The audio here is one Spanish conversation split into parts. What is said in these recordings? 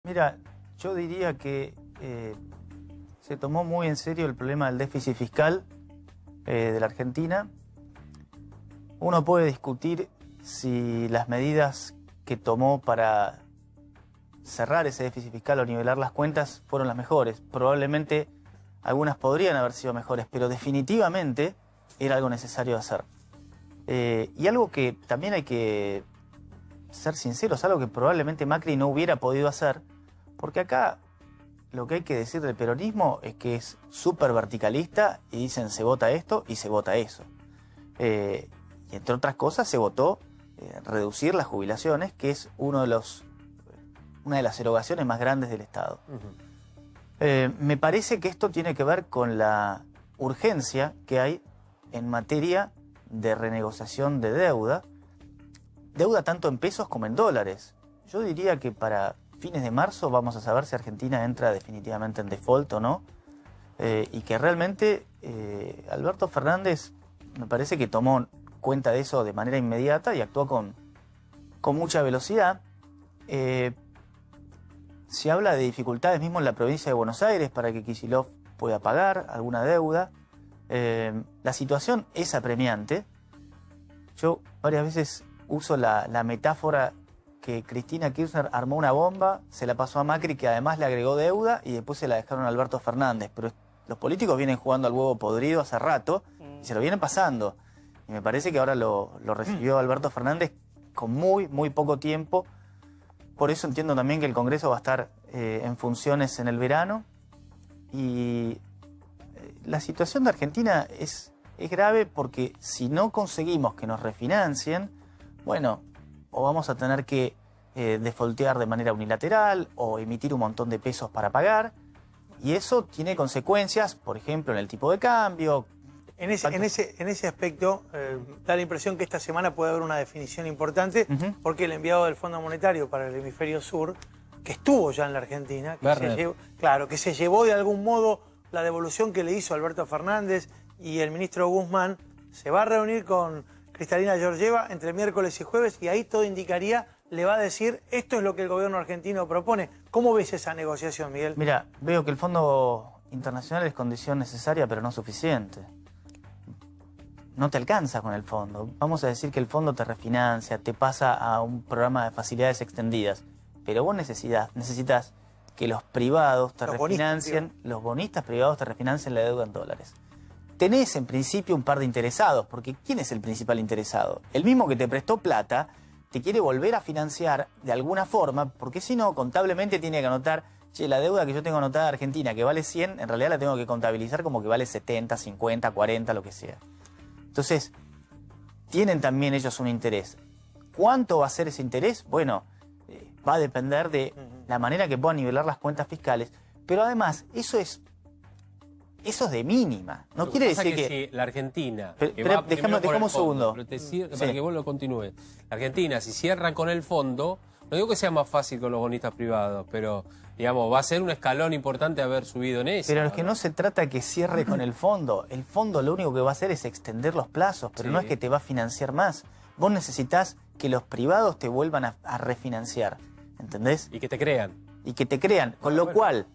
Mira, yo diría que se tomó muy en serio el problema del déficit fiscal de la Argentina. Uno puede discutir si las medidas que tomó para cerrar ese déficit fiscal o nivelar las cuentas fueron las mejores. Probablemente algunas podrían haber sido mejores, pero definitivamente era algo necesario hacer. Y algo que también hay que ser sinceros, algo que probablemente Macri no hubiera podido hacer, porque acá lo que hay que decir del peronismo es que es súper verticalista y dicen se vota esto y se vota eso. Y entre otras cosas se votó reducir las jubilaciones, que es una de las erogaciones más grandes del Estado. Me parece que esto tiene que ver con la urgencia que hay en materia de renegociación de deuda tanto en pesos como en dólares. Yo diría que para fines de marzo vamos a saber si Argentina entra definitivamente en default o no, y que realmente Alberto Fernández me parece que tomó cuenta de eso de manera inmediata y actuó con mucha velocidad. Se habla de dificultades mismo en la provincia de Buenos Aires para que Kicillof pueda pagar alguna deuda. La situación es apremiante. Yo varias veces uso la metáfora que Cristina Kirchner armó una bomba, se la pasó a Macri, que además le agregó deuda, y después se la dejaron a Alberto Fernández. Pero los políticos vienen jugando al huevo podrido hace rato y se lo vienen pasando. Y me parece que ahora lo recibió Alberto Fernández con muy poco tiempo. Por eso entiendo también que el Congreso va a estar en funciones en el verano. Y la situación de Argentina es grave porque si no conseguimos que nos refinancien, bueno, o vamos a tener que defaultear de manera unilateral o emitir un montón de pesos para pagar. Y eso tiene consecuencias, por ejemplo, en el tipo de cambio. En ese aspecto, da la impresión que esta semana puede haber una definición importante, porque el enviado del Fondo Monetario para el Hemisferio Sur, que estuvo ya en la Argentina, que se llevó de algún modo la devolución que le hizo Alberto Fernández y el ministro Guzmán, se va a reunir con Cristalina Georgieva entre miércoles y jueves, y ahí todo indicaría, le va a decir, esto es lo que el gobierno argentino propone. ¿Cómo ves esa negociación, Miguel? Mira, veo que el Fondo Internacional es condición necesaria, pero no suficiente. No te alcanza con el fondo. Vamos a decir que el fondo te refinancia, te pasa a un programa de facilidades extendidas, pero vos necesitas que los privados te refinancien, los bonistas privados te refinancien la deuda en dólares. Tenés en principio un par de interesados, porque ¿quién es el principal interesado? El mismo que te prestó plata te quiere volver a financiar de alguna forma, porque si no, contablemente tiene que anotar, che, la deuda que yo tengo anotada de Argentina, que vale 100, en realidad la tengo que contabilizar como que vale 70, 50, 40, lo que sea. Entonces, tienen también ellos un interés. ¿Cuánto va a ser ese interés? Bueno, va a depender de la manera que puedan nivelar las cuentas fiscales, pero además, eso es de mínima. No quiere decir que si la Argentina... Déjame un segundo. Para que vos lo continúes. La Argentina, si cierra con el fondo, no digo que sea más fácil con los bonistas privados, pero, digamos, va a ser un escalón importante haber subido en eso. Pero es que no se trata que cierre con el fondo. El fondo lo único que va a hacer es extender los plazos, pero no es que te va a financiar más. Vos necesitas que los privados te vuelvan a refinanciar, ¿entendés? Y que te crean. Y que te crean, con lo cual,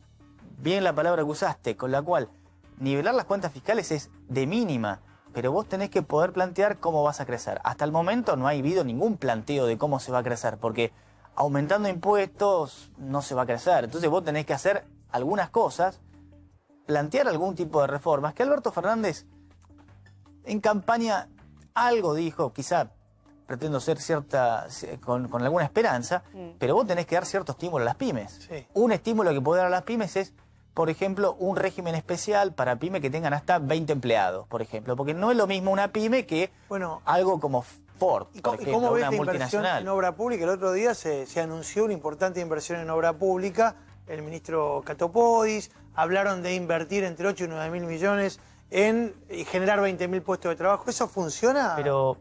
bien la palabra que usaste, con la cual nivelar las cuentas fiscales es de mínima, pero vos tenés que poder plantear cómo vas a crecer. Hasta el momento no ha habido ningún planteo de cómo se va a crecer, porque aumentando impuestos no se va a crecer. Entonces vos tenés que hacer algunas cosas, plantear algún tipo de reformas, que Alberto Fernández en campaña algo dijo, quizá pretendo ser con alguna esperanza, pero vos tenés que dar cierto estímulo a las pymes. Sí. Un estímulo que puede dar a las pymes es, por ejemplo, un régimen especial para pymes que tengan hasta 20 empleados, por ejemplo, porque no es lo mismo una pyme que algo como Ford, por ejemplo, ¿Cómo ves una la inversión multinacional. en obra pública? El otro día se anunció una importante inversión en obra pública. El ministro Catopodis hablaron de invertir entre 8 y 9 mil millones en generar 20.000 puestos de trabajo. ¿Eso funciona? Pero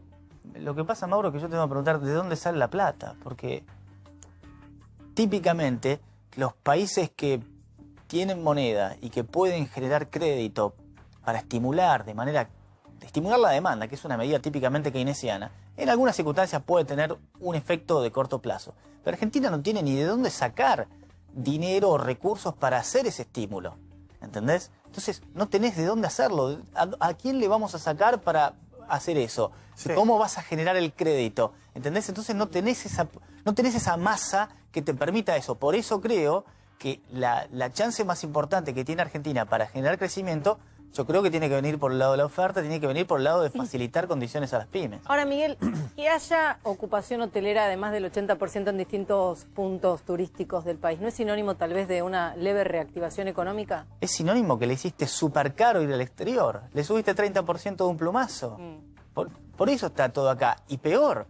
lo que pasa, Mauro, es que yo tengo que preguntar de dónde sale la plata, porque típicamente los países que tienen moneda y que pueden generar crédito para estimular la demanda, que es una medida típicamente keynesiana, en algunas circunstancias puede tener un efecto de corto plazo. Pero Argentina no tiene ni de dónde sacar dinero o recursos para hacer ese estímulo, ¿entendés? Entonces no tenés de dónde hacerlo. ¿A quién le vamos a sacar para hacer eso? Sí. ¿Cómo vas a generar el crédito? ¿Entendés? Entonces no tenés esa masa que te permita eso. Por eso creo que la chance más importante que tiene Argentina para generar crecimiento, yo creo que tiene que venir por el lado de la oferta, tiene que venir por el lado de facilitar condiciones a las pymes. Ahora, Miguel, que haya ocupación hotelera además del 80% en distintos puntos turísticos del país, ¿no es sinónimo tal vez de una leve reactivación económica? Es sinónimo que le hiciste súper caro ir al exterior. Le subiste 30% de un plumazo. Por eso está todo acá. Y peor,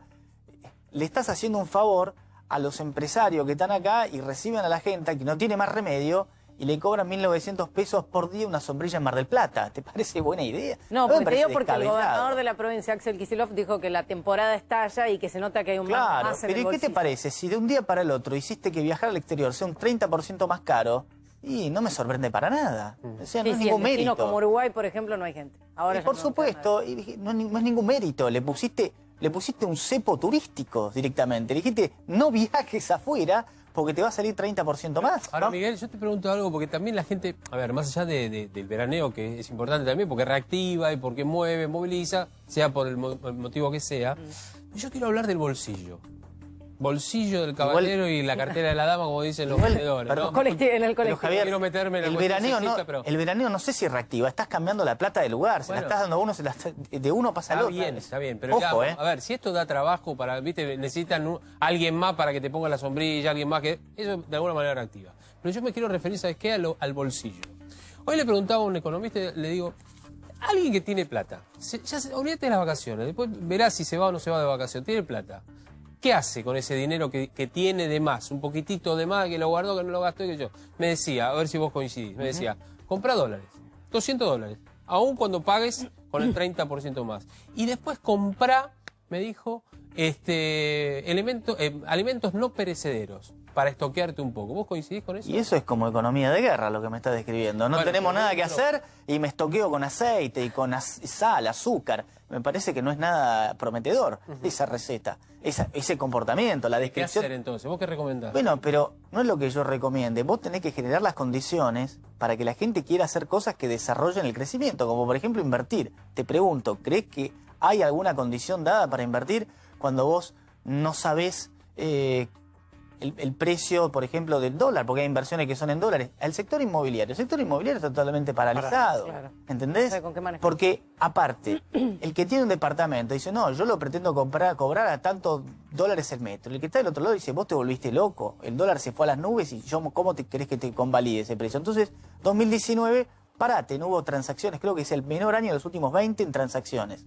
le estás haciendo un favor a los empresarios que están acá y reciben a la gente que no tiene más remedio y le cobran 1.900 pesos por día una sombrilla en Mar del Plata. ¿Te parece buena idea? No, porque te digo porque el gobernador de la provincia, Axel Kicillof, dijo que la temporada estalla y que se nota que hay un más en el bolsillo. Pero ¿y qué te parece? Si de un día para el otro hiciste que viajar al exterior sea un 30% más caro, y no me sorprende para nada. O sea, no es ningún mérito. Como Uruguay, por ejemplo, no hay gente. Ahora por supuesto, no es ningún mérito. Le pusiste un cepo turístico directamente. Le dijiste, no viajes afuera porque te va a salir 30% más. Ahora, Miguel, yo te pregunto algo, porque también la gente, a ver, más allá del veraneo, que es importante también, porque reactiva y porque mueve, moviliza, sea por el motivo que sea, yo quiero hablar del bolsillo. Bolsillo del caballero y la cartera de la dama, como dicen los vendedores. ¿No? En el colectivo. Javier, quiero meterme en el veraneo no sé si reactiva, estás cambiando la plata del lugar, se la estás dando a uno, de uno pasa al otro. Está bien, pero ojo, a ver, si esto da trabajo para, viste, necesitan alguien más para que te ponga la sombrilla, alguien más que... Eso de alguna manera reactiva. Pero yo me quiero referir, ¿sabes qué? Al bolsillo. Hoy le preguntaba a un economista, le digo, alguien que tiene plata, olvídate de las vacaciones, después verás si se va o no se va de vacaciones, tiene plata. ¿Qué hace con ese dinero que tiene de más? Un poquitito de más, que lo guardó, que no lo gastó y que yo. Me decía, a ver si vos coincidís, me decía, compra dólares, $200, aun cuando pagues con el 30% más. Y después compra, me dijo, alimentos no perecederos, para estoquearte un poco. ¿Vos coincidís con eso? Y eso es como economía de guerra lo que me estás describiendo. No tenemos nada que hacer y me estoqueo con aceite y con sal, azúcar. Me parece que no es nada prometedor esa receta, ese comportamiento, la descripción. ¿Qué hacer entonces? ¿Vos qué recomendás? Bueno, pero no es lo que yo recomiende. Vos tenés que generar las condiciones para que la gente quiera hacer cosas que desarrollen el crecimiento, como por ejemplo invertir. Te pregunto, ¿crees que hay alguna condición dada para invertir cuando vos no sabés el precio, por ejemplo, del dólar, porque hay inversiones que son en dólares? El sector inmobiliario está totalmente paralizado, ¿entendés? Porque, aparte, el que tiene un departamento dice, no, yo lo pretendo cobrar a tantos dólares el metro. El que está del otro lado dice, vos te volviste loco, el dólar se fue a las nubes y ¿cómo te querés que te convalide ese precio? Entonces, 2019, parate, no hubo transacciones, creo que es el menor año de los últimos 20 en transacciones.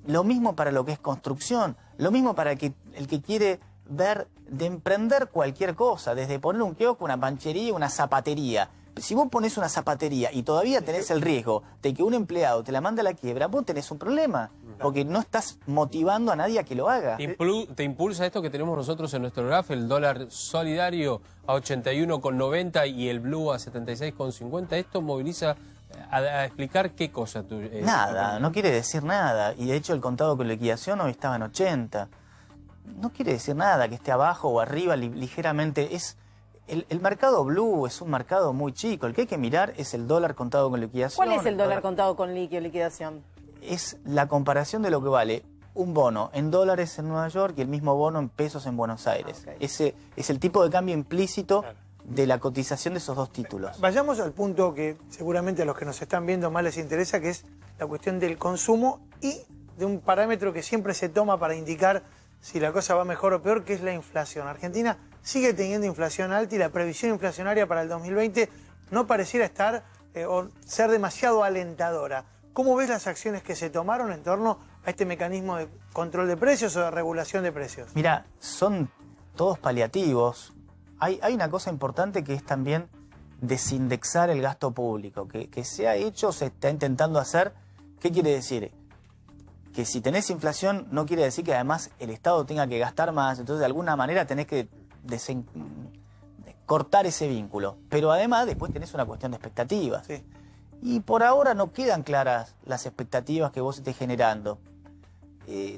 Lo mismo para lo que es construcción, lo mismo para el que quiere de emprender cualquier cosa, desde poner un kiosco, una panchería, una zapatería. Si vos pones una zapatería y todavía tenés el riesgo de que un empleado te la mande a la quiebra, vos tenés un problema, porque no estás motivando a nadie a que lo haga. ¿Te impulsa esto que tenemos nosotros en nuestro graph, el dólar solidario a 81,90 y el blue a 76,50? ¿Esto moviliza a explicar qué cosa? Nada, no quiere decir nada. Y de hecho el contado con liquidación hoy estaba en 80. No quiere decir nada que esté abajo o arriba ligeramente. El mercado blue es un mercado muy chico. El que hay que mirar es el dólar contado con liquidación. ¿Cuál es el dólar contado con liquidación? Es la comparación de lo que vale un bono en dólares en Nueva York y el mismo bono en pesos en Buenos Aires. Ese es el tipo de cambio implícito de la cotización de esos dos títulos. Vayamos al punto que seguramente a los que nos están viendo más les interesa, que es la cuestión del consumo y de un parámetro que siempre se toma para indicar si la cosa va mejor o peor, que es la inflación. Argentina sigue teniendo inflación alta y la previsión inflacionaria para el 2020 no pareciera estar o ser demasiado alentadora. ¿Cómo ves las acciones que se tomaron en torno a este mecanismo de control de precios o de regulación de precios? Mira, son todos paliativos. Hay una cosa importante que es también desindexar el gasto público, que se ha hecho, se está intentando hacer. ¿Qué quiere decir? Que si tenés inflación no quiere decir que además el Estado tenga que gastar más, entonces de alguna manera tenés que cortar ese vínculo. Pero además después tenés una cuestión de expectativas. Sí. Y por ahora no quedan claras las expectativas que vos estés generando.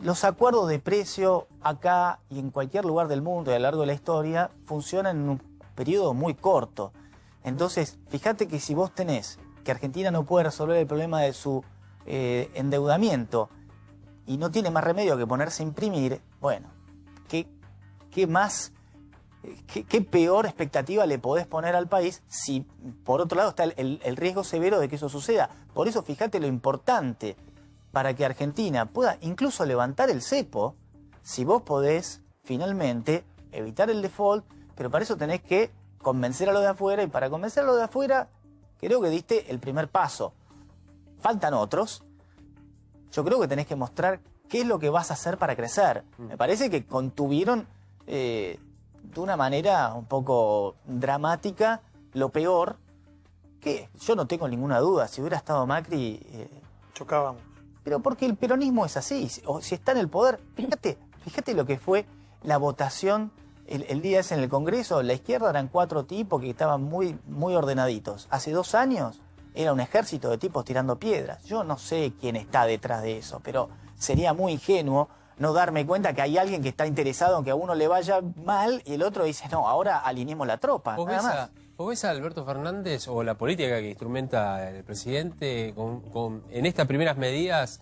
Los acuerdos de precio acá y en cualquier lugar del mundo y a lo largo de la historia funcionan periodo muy corto. Entonces, fíjate que si vos tenés que Argentina no puede resolver el problema de su endeudamiento y no tiene más remedio que ponerse a imprimir, bueno, ¿qué más, qué peor expectativa le podés poner al país si por otro lado está el riesgo severo de que eso suceda? Por eso fíjate lo importante para que Argentina pueda incluso levantar el cepo, si vos podés finalmente evitar el default, pero para eso tenés que convencer a los de afuera, y para convencer a los de afuera creo que diste el primer paso. Faltan otros. Yo creo que tenés que mostrar qué es lo que vas a hacer para crecer. Me parece que contuvieron de una manera un poco dramática lo peor, que yo no tengo ninguna duda, si hubiera estado Macri... chocábamos. Pero porque el peronismo es así, o si está en el poder, fíjate lo que fue la votación el día ese en el Congreso. La izquierda eran 4 tipos que estaban muy ordenaditos. Hace 2 años era un ejército de tipos tirando piedras. Yo no sé quién está detrás de eso, pero sería muy ingenuo no darme cuenta que hay alguien que está interesado en que a uno le vaya mal y el otro dice, no, ahora alineemos la tropa. ¿Vos ves a Alberto Fernández o la política que instrumenta el presidente en estas primeras medidas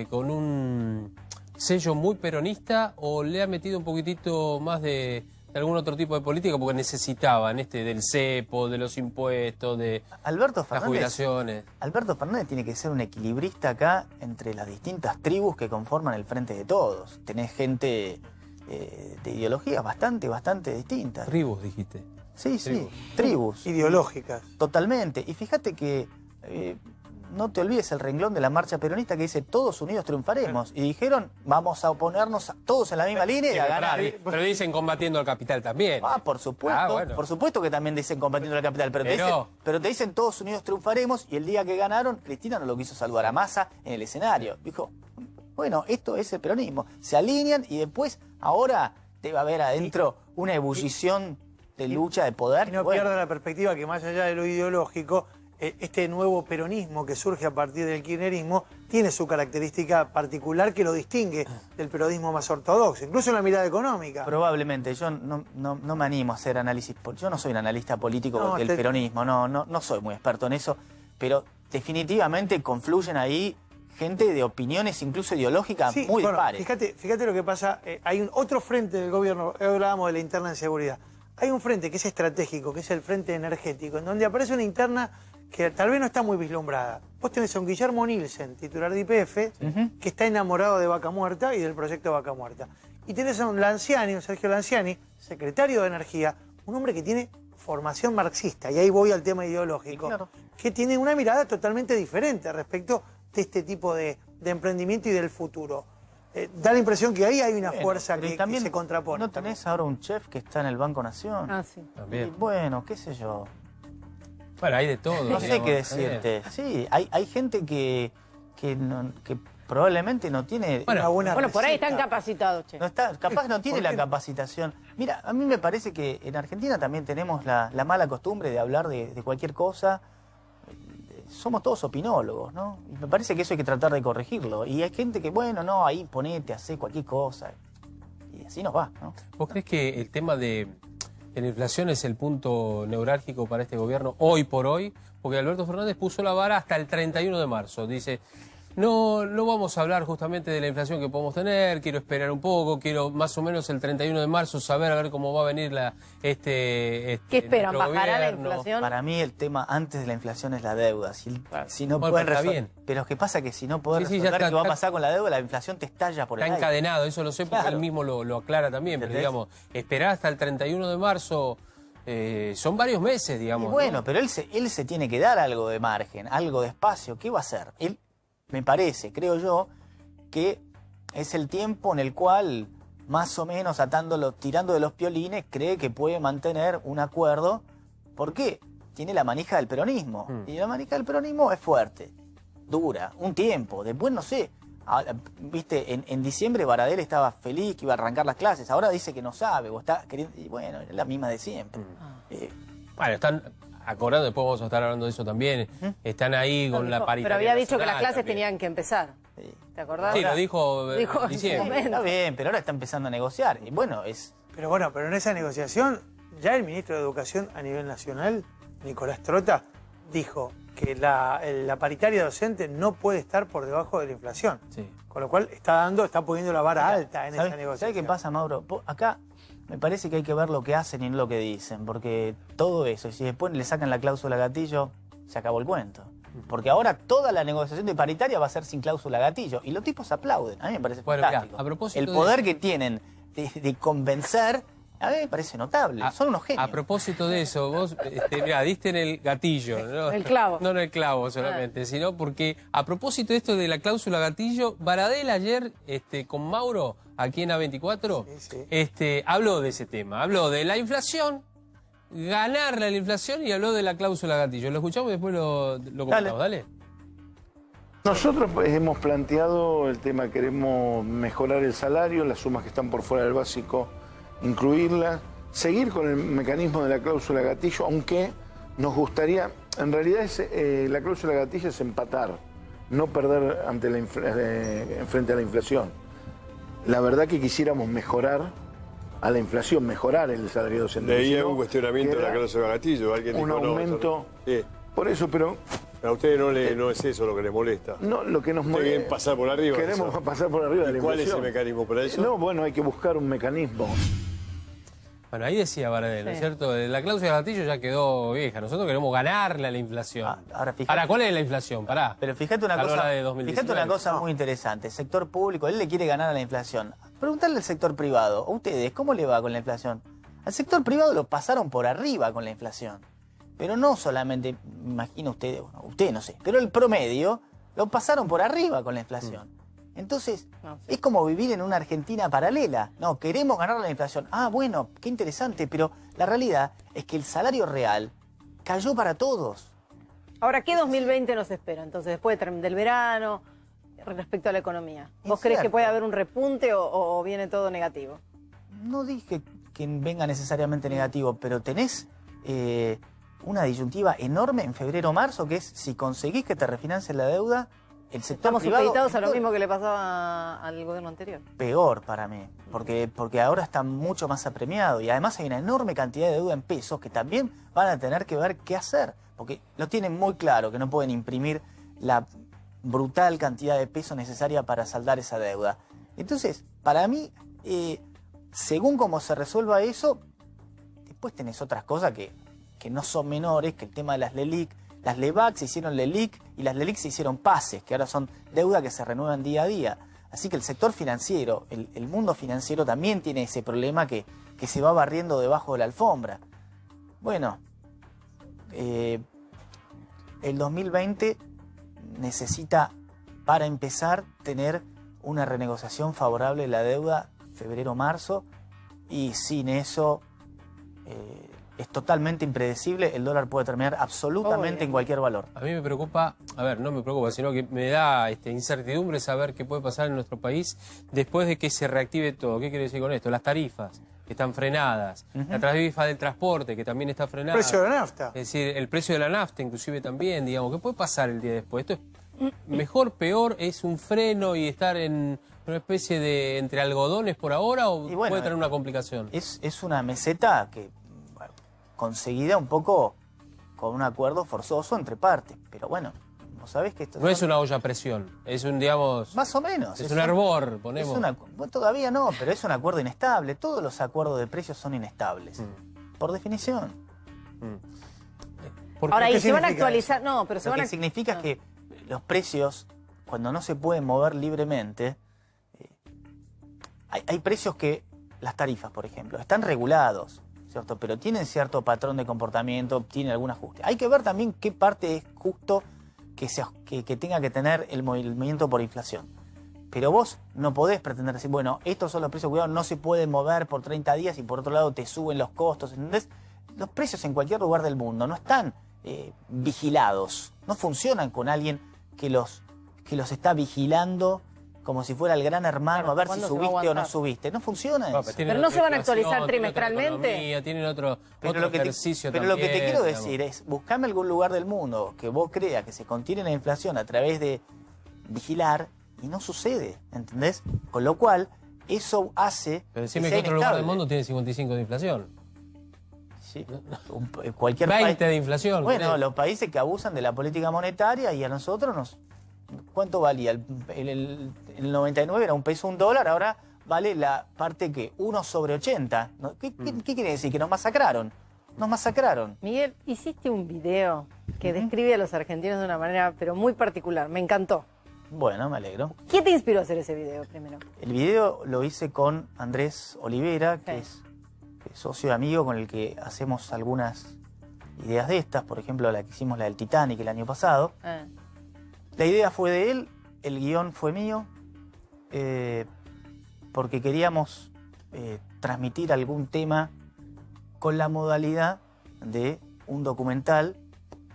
con un sello muy peronista, o le ha metido un poquitito más de algún otro tipo de política porque necesitaban del cepo, de los impuestos, de las jubilaciones? Alberto Fernández tiene que ser un equilibrista acá entre las distintas tribus que conforman el Frente de Todos. Tenés gente de ideologías bastante distintas. Tribus, dijiste. Sí, tribus. Ideológicas. Totalmente. Y fíjate que no te olvides el renglón de la marcha peronista que dice todos unidos triunfaremos. Y dijeron, vamos a oponernos todos en la misma línea y a ganar. Pero dicen combatiendo al capital también. Por supuesto. Bueno. Por supuesto que también dicen combatiendo al capital. Pero te dicen todos unidos triunfaremos, y el día que ganaron, Cristina no lo quiso saludar a Massa en el escenario. Dijo, bueno, esto es el peronismo. Se alinean y después, ahora debe haber adentro una ebullición de lucha de poder. Y no pierda la perspectiva que más allá de lo ideológico, este nuevo peronismo que surge a partir del kirchnerismo tiene su característica particular que lo distingue del peronismo más ortodoxo, incluso en la mirada económica. Probablemente, yo no me animo a hacer análisis, yo no soy un analista político del peronismo, no soy muy experto en eso, pero definitivamente confluyen ahí gente de opiniones incluso ideológicas muy dispares. Fíjate lo que pasa, hay otro frente del gobierno, hablábamos de la interna en seguridad, hay un frente que es estratégico, que es el frente energético, en donde aparece una interna que tal vez no está muy vislumbrada. Vos tenés a un Guillermo Nielsen, titular de YPF, que está enamorado de Vaca Muerta y del proyecto Vaca Muerta. Y tenés a un Lanciani, un Sergio Lanciani, secretario de Energía, un hombre que tiene formación marxista, y ahí voy al tema ideológico, que tiene una mirada totalmente diferente respecto de este tipo de emprendimiento y del futuro. Da la impresión que ahí hay una fuerza que se contrapone. ¿No tenés ahora un chef que está en el Banco Nación? Sí. También. Y bueno, qué sé yo. Bueno, hay de todo. No sé qué decirte. Sí, hay gente que probablemente no tiene una buena por ahí receta. están capacitados, che. Capaz no tiene la capacitación. Mira, a mí me parece que en Argentina también tenemos la mala costumbre de hablar de cualquier cosa. Somos todos opinólogos, ¿no? Y me parece que eso hay que tratar de corregirlo. Y hay gente que, bueno, no, ahí ponete, hacé cualquier cosa. Y así nos va, ¿no? ¿Vos crees que el tema de la inflación es el punto neurálgico para este gobierno hoy por hoy? Porque Alberto Fernández puso la vara hasta el 31 de marzo. Dice, no vamos a hablar justamente de la inflación que podemos tener, quiero esperar un poco, quiero más o menos el 31 de marzo saber a ver cómo va a venir ¿Qué esperan? ¿Bajará la inflación? Para mí el tema antes de la inflación es la deuda. Si no Bueno, pueden pero está resolver. bien. Pero ¿qué pasa? Que si no pueden Sí, resolver ya qué va a pasar con la deuda, la inflación te estalla por el Está aire. encadenado, eso lo sé porque él mismo lo aclara también, pero digamos, esperar hasta el 31 de marzo son varios meses, digamos. Y bueno, ¿no? pero él se tiene que dar algo de margen, algo de espacio. ¿Qué va a hacer? Él, me parece, creo yo, que es el tiempo en el cual, más o menos tirando de los piolines, cree que puede mantener un acuerdo. ¿Por qué? Tiene la manija del peronismo. Y la manija del peronismo es fuerte, dura, un tiempo. Después, no sé, viste, en diciembre Baradel estaba feliz que iba a arrancar las clases. Ahora dice que no sabe, o está queriendo, y bueno, es la misma de siempre. Bueno, están acordando, después vamos a estar hablando de eso también. Están ahí con la paridad. Pero había dicho que las clases tenían que empezar. ¿Te acordás? Sí, lo dijo en diciembre. Está bien, pero ahora está empezando a negociar. Y bueno, Pero en esa negociación Ya el ministro de Educación a nivel nacional, Nicolás Trota, dijo que la paritaria docente no puede estar por debajo de la inflación. Sí. Con lo cual está poniendo la vara alta en esa negociación. ¿Sabes qué pasa, Mauro? Acá me parece que hay que ver lo que hacen y no lo que dicen, porque todo eso, y si después le sacan la cláusula gatillo, se acabó el cuento. Porque ahora toda la negociación de paritaria va a ser sin cláusula gatillo, y los tipos aplauden. A mí me parece fantástico. Mirá, a propósito el poder que tienen de convencer, a mí me parece notable. Son unos genios. A propósito de eso, vos mirá, diste en el gatillo, ¿no? El clavo. No en el clavo solamente, sino porque a propósito de esto de la cláusula gatillo, Baradel ayer con Mauro, aquí en A24, habló de ese tema, habló de la inflación, ganarle a la inflación y habló de la cláusula gatillo. Lo escuchamos y después lo comentamos, dale. Nosotros hemos planteado el tema, queremos mejorar el salario, las sumas que están por fuera del básico, incluirlas, seguir con el mecanismo de la cláusula gatillo, aunque nos gustaría, en realidad la cláusula gatillo es empatar, no perder frente a la inflación. La verdad que quisiéramos mejorar a la inflación, mejorar el salario docente. Leía un cuestionamiento de la cláusula gatillo, alguien un dijo aumento, por eso, pero... A ustedes no es eso lo que les molesta. No, lo que nos molesta. Quieren pasar por arriba. Queremos pasar por arriba de la inflación. ¿Cuál es el mecanismo para eso? No, bueno, hay que buscar un mecanismo. Bueno, ahí decía Baradel, ¿no es cierto? La cláusula de gatillo ya quedó vieja. Nosotros queremos ganarle a la inflación. Ahora, ¿cuál es la inflación? Pará. Pero fíjate una cosa muy interesante. El sector público, él le quiere ganar a la inflación. Preguntarle al sector privado, a ustedes, ¿cómo le va con la inflación? Al sector privado lo pasaron por arriba con la inflación. Pero no solamente, imagino ustedes, bueno, usted no sé, pero el promedio lo pasaron por arriba con la inflación. Entonces, es como vivir en una Argentina paralela. No, queremos ganar la inflación. Ah, bueno, qué interesante, pero la realidad es que el salario real cayó para todos. Ahora, ¿qué 2020 nos espera? Entonces, después del verano, respecto a la economía. ¿Vos crees que puede haber un repunte o viene todo negativo? No dije que venga necesariamente negativo, pero tenés una disyuntiva enorme en febrero-marzo, que es si conseguís que te refinancien la deuda, el sector Estamos privado... supeditados a lo mismo que le pasaba al gobierno anterior. Peor para mí, porque ahora está mucho más apremiado y además hay una enorme cantidad de deuda en pesos que también van a tener que ver qué hacer, porque lo tienen muy claro que no pueden imprimir la brutal cantidad de pesos necesaria para saldar esa deuda. Entonces, para mí, según cómo se resuelva eso, después tenés otras cosas que no son menores, que el tema de las LELIQ. Las LEVAC se hicieron LELIQ y las LELIQ se hicieron PASES, que ahora son deuda que se renuevan día a día. Así que el sector financiero, el mundo financiero también tiene ese problema que se va barriendo debajo de la alfombra. Bueno, el 2020 necesita, para empezar, tener una renegociación favorable de la deuda febrero-marzo, y sin eso es totalmente impredecible. El dólar puede terminar absolutamente en cualquier valor. A mí me preocupa, no me preocupa, sino que me da incertidumbre saber qué puede pasar en nuestro país después de que se reactive todo. ¿Qué quiero decir con esto? Las tarifas que están frenadas, la tarifa del transporte que también está frenada. El precio de la nafta. Es decir, el precio de la nafta inclusive también, digamos. ¿Qué puede pasar el día después? Esto es mejor, peor, es un freno y estar en una especie de entre algodones por ahora, o puede tener una complicación. Es una meseta que conseguida un poco con un acuerdo forzoso entre partes, pero bueno, ¿no sabés que esto no es una olla a presión, es un, digamos... Más o menos. Es un hervor, ponemos. Todavía no, pero es un acuerdo inestable. Todos los acuerdos de precios son inestables, por definición. Ahora, ¿y se van a actualizar? No, pero se van a... Lo que significa es que los precios, cuando no se pueden mover libremente, hay precios que, las tarifas, por ejemplo, están regulados, ¿cierto? Pero tienen cierto patrón de comportamiento, tienen algún ajuste. Hay que ver también qué parte es justo que tenga que tener el movimiento por inflación. Pero vos no podés pretender decir, bueno, estos son los precios, cuidado, no se pueden mover por 30 días y por otro lado te suben los costos, ¿entendés? Los precios en cualquier lugar del mundo no están vigilados, no funcionan con alguien que los está vigilando como si fuera el gran hermano, a ver si subiste o no subiste. No funciona eso. Pero no se van a actualizar trimestralmente. Tienen otro ejercicio también. Pero lo que te quiero decir es, buscame algún lugar del mundo que vos creas que se contiene la inflación a través de vigilar, y no sucede, ¿entendés? Con lo cual, eso hace... Pero decime que otro lugar del mundo tiene 55 de inflación. Sí. Cualquier 20 país. de inflación. Bueno, ¿crees? los países que abusan de la política monetaria y a nosotros nos... ¿Cuánto valía? El 99 era $1 $1, ahora vale la parte que 1 sobre 80. ¿Qué quiere decir? Que nos masacraron. Nos masacraron. Miguel, hiciste un video que describe a los argentinos de una manera pero muy particular. Me encantó. Bueno, me alegro. ¿Qué te inspiró a hacer ese video primero? El video lo hice con Andrés Olivera, que Sí. es socio y amigo con el que hacemos algunas ideas de estas. Por ejemplo, la que hicimos, la del Titanic el año pasado. La idea fue de él, el guión fue mío, porque queríamos transmitir algún tema con la modalidad de un documental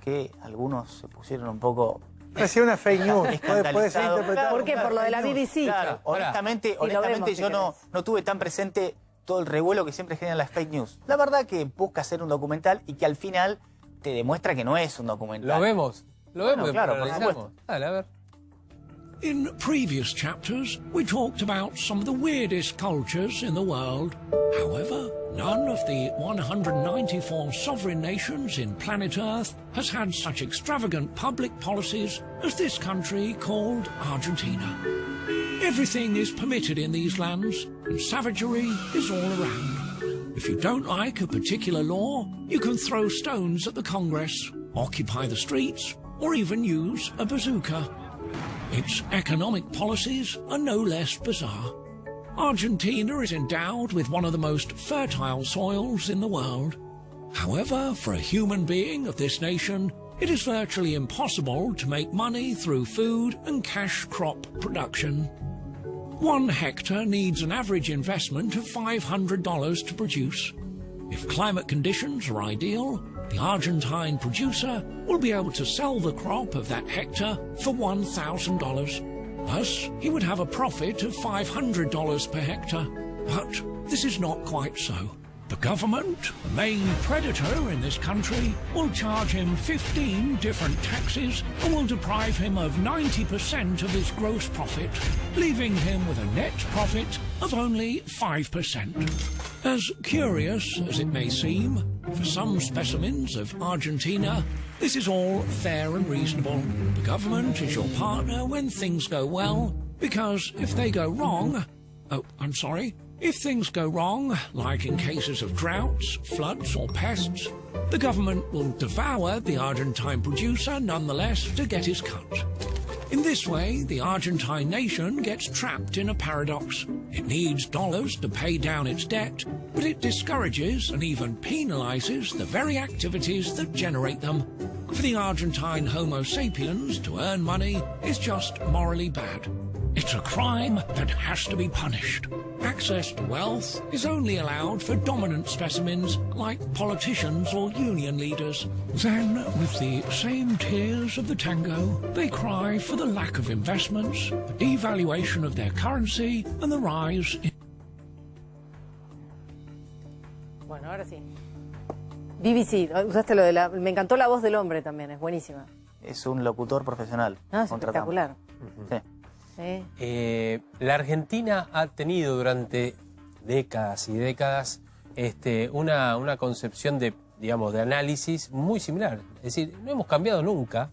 que algunos se pusieron un poco... Parecía una fake news, puede ser escandalizado. interpretado. ¿Por qué? Por lo de la BBC. Claro, honestamente vemos, yo si no tuve tan presente todo el revuelo que siempre generan las fake news. La verdad que busca hacer un documental y que al final te demuestra que no es un documental. Lo vemos. Lo Bueno, vemos. claro, pero por lo supuesto. analizamos. Dale, a ver. In previous chapters, we talked about some of the weirdest cultures in the world. However, none of the 194 sovereign nations in planet Earth has had such extravagant public policies as this country called Argentina. Everything is permitted in these lands, and savagery is all around. If you don't like a particular law, you can throw stones at the Congress, occupy the streets, or even use a bazooka. Its economic policies are no less bizarre. Argentina is endowed with one of the most fertile soils in the world. However, for a human being of this nation, it is virtually impossible to make money through food and cash crop production. 1 hectare needs an average investment of $500 to produce. If climate conditions are ideal, the Argentine producer will be able to sell the crop of that hectare for $1,000. Thus, he would have a profit of $500 per hectare. But this is not quite so. The government, the main predator in this country, will charge him 15 different taxes and will deprive him of 90% of his gross profit, leaving him with a net profit of only 5%. As curious as it may seem, for some specimens of Argentina, this is all fair and reasonable. The government is your partner when things go well, because if they go wrong... Oh, I'm sorry. If things go wrong, like in cases of droughts, floods or pests, the government will devour the Argentine producer nonetheless to get his cut. In this way, the Argentine nation gets trapped in a paradox. It needs dollars to pay down its debt, but it discourages and even penalizes the very activities that generate them. For the Argentine Homo sapiens, to earn money is just morally bad. It's a crime that has to be punished. Access to wealth is only allowed for dominant specimens like politicians or union leaders. Then, with the same tears of the tango, they cry for the lack of investments, the devaluation of their currency, and the rise in... Bueno, ahora sí. BBC, usaste lo de la... Me encantó la voz del hombre también, es buenísima. Es un locutor profesional. No, es espectacular. Sí. La Argentina ha tenido durante décadas y décadas una concepción de, digamos, de análisis muy similar. Es decir, no hemos cambiado nunca,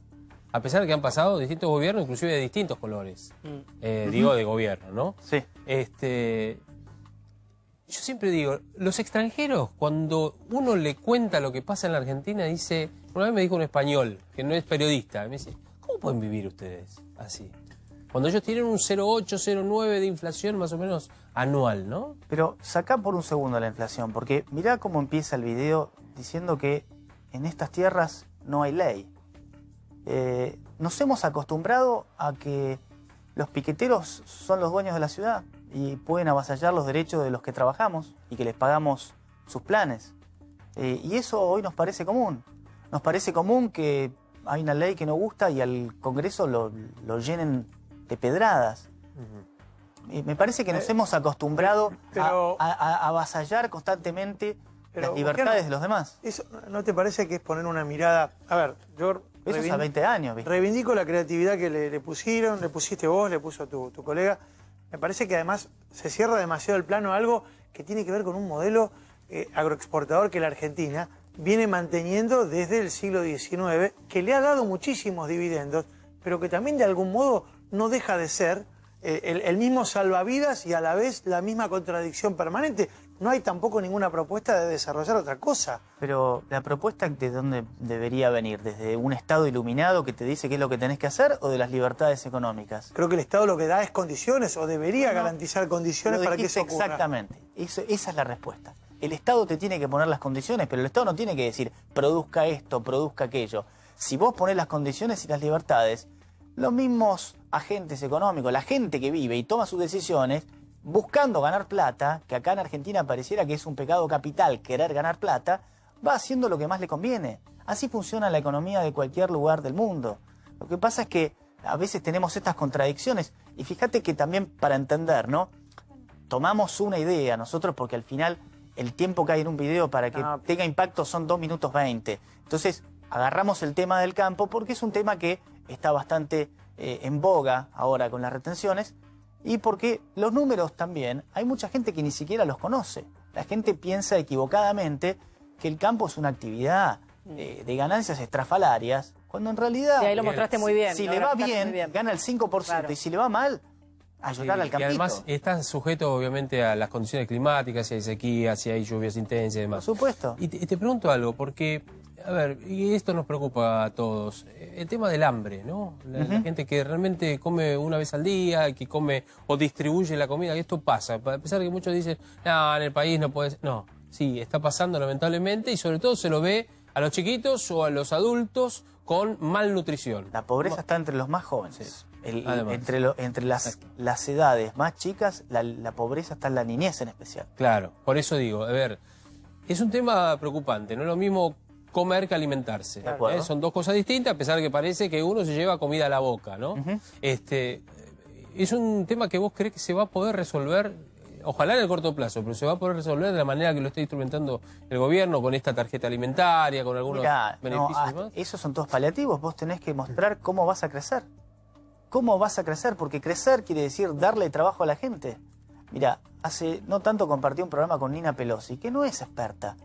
a pesar de que han pasado distintos gobiernos, inclusive de distintos colores. Digo, de gobierno, ¿no? Sí. Yo siempre digo, los extranjeros, cuando uno le cuenta lo que pasa en la Argentina, dice... Una vez me dijo un español, que no es periodista, me dice, ¿cómo pueden vivir ustedes así? Cuando ellos tienen un 0,8, 0,9 de inflación más o menos anual, ¿no? Pero sacá por un segundo la inflación, porque mirá cómo empieza el video diciendo que en estas tierras no hay ley. Nos hemos acostumbrado a que los piqueteros son los dueños de la ciudad y pueden avasallar los derechos de los que trabajamos y que les pagamos sus planes. Y eso hoy nos parece común. Nos parece común que hay una ley que no gusta y al Congreso lo llenen de pedradas. Me parece que nos hemos acostumbrado a avasallar constantemente las libertades de los demás. ¿Eso no te parece que es poner una mirada? A ver, yo eso es a 20 años, ¿viste? Reivindico la creatividad que le pusieron, le pusiste vos, le puso tu colega. Me parece que además se cierra demasiado el plano a algo que tiene que ver con un modelo agroexportador que la Argentina viene manteniendo desde el siglo XIX, que le ha dado muchísimos dividendos, pero que también de algún modo no deja de ser el mismo salvavidas y a la vez la misma contradicción permanente. No hay tampoco ninguna propuesta de desarrollar otra cosa. Pero la propuesta, ¿de dónde debería venir? ¿Desde un Estado iluminado que te dice qué es lo que tenés que hacer o de las libertades económicas? Creo que el Estado lo que da es condiciones o debería garantizar condiciones para que eso ocurra. Exactamente, esa es la respuesta. El Estado te tiene que poner las condiciones, pero el Estado no tiene que decir produzca esto, produzca aquello. Si vos ponés las condiciones y las libertades, los mismos agentes económicos, la gente que vive y toma sus decisiones buscando ganar plata, que acá en Argentina pareciera que es un pecado capital querer ganar plata, va haciendo lo que más le conviene. Así funciona la economía de cualquier lugar del mundo. Lo que pasa es que a veces tenemos estas contradicciones y fíjate que también para entender, ¿no? Tomamos una idea nosotros porque al final el tiempo que hay en un video para que tenga impacto son 2 minutos 20. Entonces agarramos el tema del campo porque es un tema que está bastante en boga ahora con las retenciones y porque los números también, hay mucha gente que ni siquiera los conoce. La gente piensa equivocadamente que el campo es una actividad de ganancias estrafalarias, cuando en realidad... Y ahí lo mostraste muy bien. Si le va bien, gana el 5%, claro. Y si le va mal, ayudar al campito. Y además está sujeto obviamente a las condiciones climáticas, si hay sequía, si hay lluvias intensas y demás. Por supuesto. Y te pregunto algo, porque, a ver, y esto nos preocupa a todos, el tema del hambre, ¿no? La gente que realmente come una vez al día, que come o distribuye la comida, y esto pasa, a pesar de que muchos dicen, no, en el país no puedes... No, sí, está pasando lamentablemente y sobre todo se lo ve a los chiquitos o a los adultos con malnutrición. La pobreza está entre los más jóvenes. Sí. Entre las edades más chicas, la pobreza está en la niñez en especial. Claro, por eso digo, a ver, es un tema preocupante, no es lo mismo comer que alimentarse. Son dos cosas distintas, a pesar de que parece que uno se lleva comida a la boca, ¿no? Es un tema que vos crees que se va a poder resolver, ojalá en el corto plazo, pero se va a poder resolver de la manera que lo está instrumentando el gobierno, con esta tarjeta alimentaria, con algunos beneficios más. Esos son todos paliativos, vos tenés que mostrar cómo vas a crecer. ¿Cómo vas a crecer? Porque crecer quiere decir darle trabajo a la gente. Mira, hace no tanto compartí un programa con Nina Pelosi, que no es experta.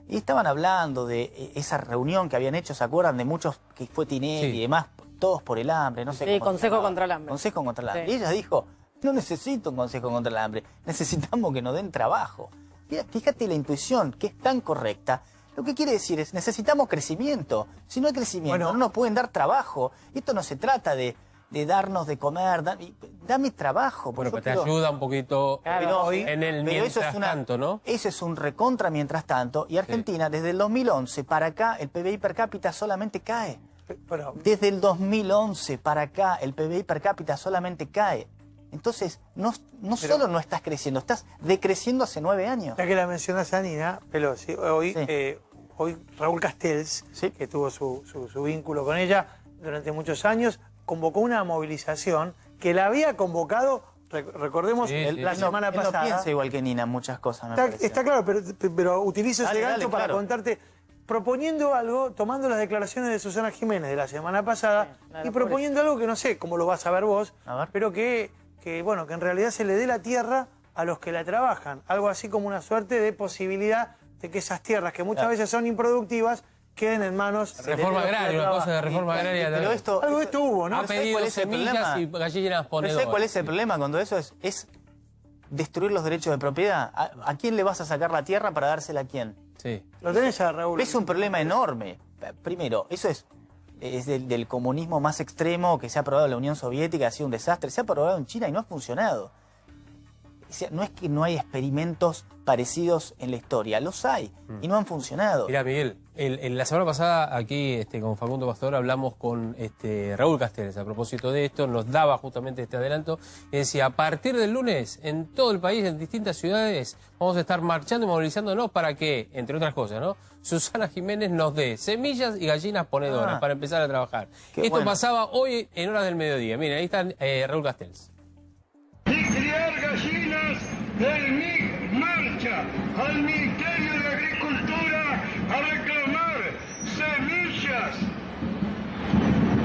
Y estaban hablando de esa reunión que habían hecho, ¿se acuerdan? De muchos que fue Tinelli y demás, todos por el hambre, no sé cómo. Consejo contra el hambre. Consejo contra el hambre. Y ella dijo, no necesito un consejo contra el hambre, necesitamos que nos den trabajo. Mira, fíjate la intuición, que es tan correcta. Lo que quiere decir es, necesitamos crecimiento. Si no hay crecimiento, no nos pueden dar trabajo. Esto no se trata de darnos de comer, dame trabajo. Bueno, pero te ayuda un poquito en el mientras tanto, ¿no? Eso es un recontra mientras tanto. Y Argentina, desde el 2011 para acá, el PBI per cápita solamente cae. Desde el 2011 para acá, el PBI per cápita solamente cae. Entonces, no solo no estás creciendo, estás decreciendo hace 9 años. Ya que la mencionas a Nina Pelosi, hoy Raúl Castells, que tuvo su vínculo con ella durante muchos años, convocó una movilización que la había convocado, recordemos, la semana pasada. No piensa igual que Nina en muchas cosas, está claro, pero utilizo ese gancho para contarte, proponiendo algo, tomando las declaraciones de Susana Jiménez de la semana pasada y proponiendo algo que no sé cómo lo vas a ver vos, pero que en realidad se le dé la tierra a los que la trabajan. Algo así como una suerte de posibilidad de que esas tierras, que muchas veces son improductivas, queden en manos... Reforma agraria, una cosa de reforma agraria. Pero algo de esto hubo, ¿no? Ha pedido semillas y gallinas ponedoras. ¿Sabes cuál es el problema cuando eso es destruir los derechos de propiedad? ¿A quién le vas a sacar la tierra para dársela a quién? Sí. Lo tenés a Raúl. Es un problema enorme. Primero, eso es del comunismo más extremo que se ha probado en la Unión Soviética, ha sido un desastre. Se ha probado en China y no ha funcionado. No es que no hay experimentos parecidos en la historia, los hay y no han funcionado. Mirá, Miguel, la semana pasada aquí con Facundo Pastor hablamos con Raúl Castells a propósito de esto, nos daba justamente este adelanto y decía, a partir del lunes en todo el país, en distintas ciudades, vamos a estar marchando y movilizándonos para que, entre otras cosas, ¿no? Susana Jiménez nos dé semillas y gallinas ponedoras para empezar a trabajar. Esto pasaba hoy en horas del mediodía. Miren, ahí está Raúl Castells. Y criar gallinas, el MIC marcha al Ministerio de Agricultura a reclamar semillas,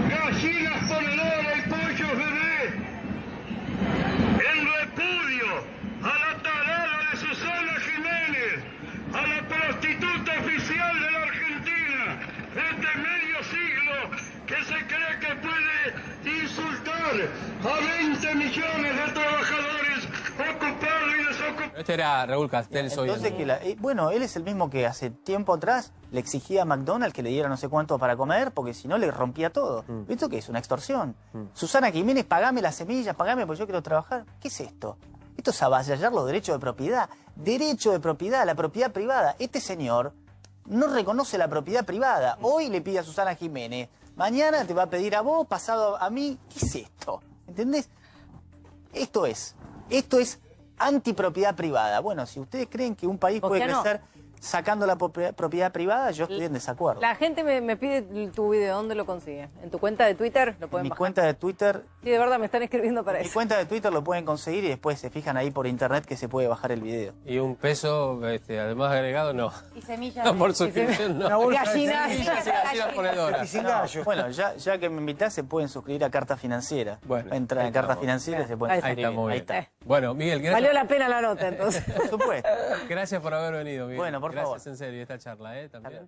gallinas ponedoras y pollos bebé, en repudio a la tarada de Susana Jiménez, a la prostituta oficial de la Argentina. a 20 millones de trabajadores ocupados y desocupados. Este era Raúl Castells hoy. Entonces, bueno, él es el mismo que hace tiempo atrás le exigía a McDonald's que le diera no sé cuánto para comer, porque si no le rompía todo. ¿Esto qué es? Una extorsión. Susana Jiménez, pagame las semillas, pagame porque yo quiero trabajar. ¿Qué es esto? Esto es avasallar los derechos de propiedad. Derecho de propiedad, la propiedad privada. Este señor no reconoce la propiedad privada. Hoy le pide a Susana Jiménez, mañana te va a pedir a vos, pasado a mí. ¿Qué es esto? ¿Entendés? Esto es antipropiedad privada. Bueno, si ustedes creen que un país puede crecer sacando la propiedad privada, yo estoy en desacuerdo. La gente me pide tu video, ¿dónde lo consigue? ¿En tu cuenta de Twitter lo pueden Mi bajar? cuenta de Twitter... Sí, de verdad, me están escribiendo para eso. Mi cuenta de Twitter lo pueden conseguir y después se fijan ahí por internet que se puede bajar el video. Y un peso, además agregado, no. Y semillas. No, por suscripción, no. Gallinas. Gallinas ponedoras. Y sin gallo. Bueno, ya que me invitás, se pueden suscribir a Carta Financiera. Bueno, entran a Carta Financiera y se pueden Ahí suscribir. está, muy Ahí bien. está. Bueno, Miguel, gracias. Valió la pena la nota, entonces. Por supuesto. Gracias por haber venido, Miguel. Bueno, por favor. Gracias en serio esta charla, también.